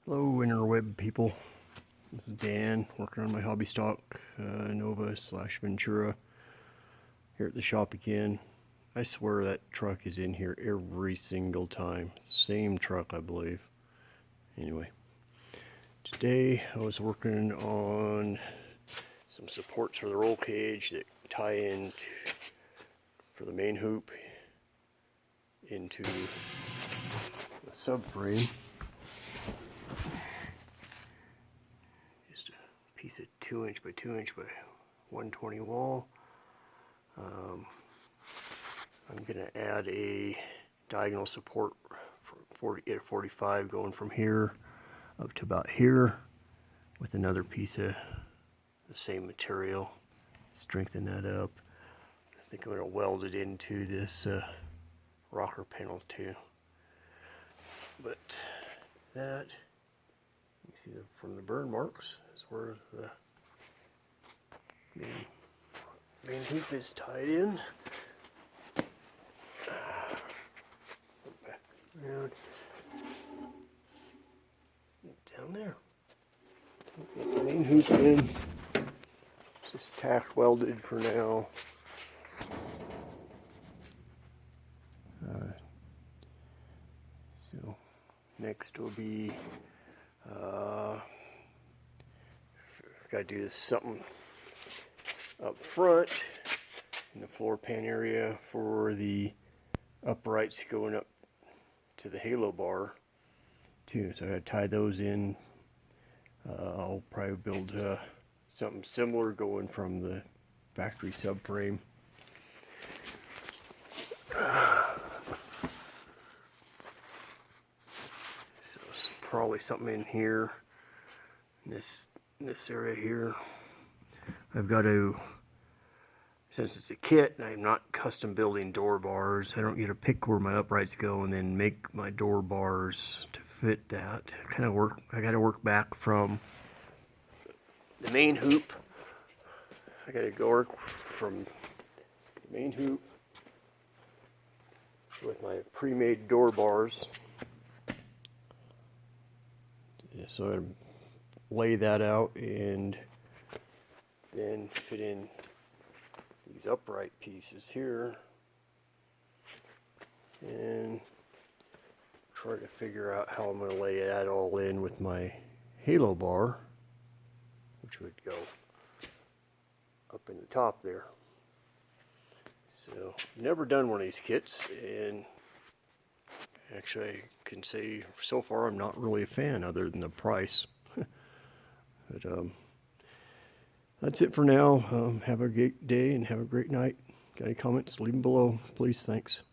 Hello interweb people, this is Dan working on my hobby stock Nova / Ventura here at the shop again. I swear that truck is in here every single time. It's the same truck, I believe. Anyway, today I was working on some supports for the roll cage that tie in for the main hoop into the subframe. Just a piece of 2" by 2" by 120 wall. I'm going to add a diagonal support for 45 going from here up to about here with another piece of the same material. Strengthen that up. I think I'm going to weld it into this rocker panel too. But that, you see from the burn marks, is where the main hoop is tied in. Back around down there. Get the main hoop in. It's just tack welded for now. So next will be got to do something up front in the floor pan area for the uprights going up to the halo bar too. So I gotta tie those in. I'll probably build something similar going from the factory subframe. So it's probably something in here, in this area here. I've got to, since it's a kit and I'm not custom building door bars, I don't get to pick where my uprights go and then make my door bars to fit that. I got to work back from the main hoop. I got to go work from the main hoop with my pre-made door bars. So I lay that out and then fit in these upright pieces here and try to figure out how I'm going to lay that all in with my halo bar, which would go up in the top there. So never done one of these kits, and actually I can say so far I'm not really a fan other than the price. But that's it for now. Have a great day and have a great night. Got any comments? Leave them below, please. Thanks.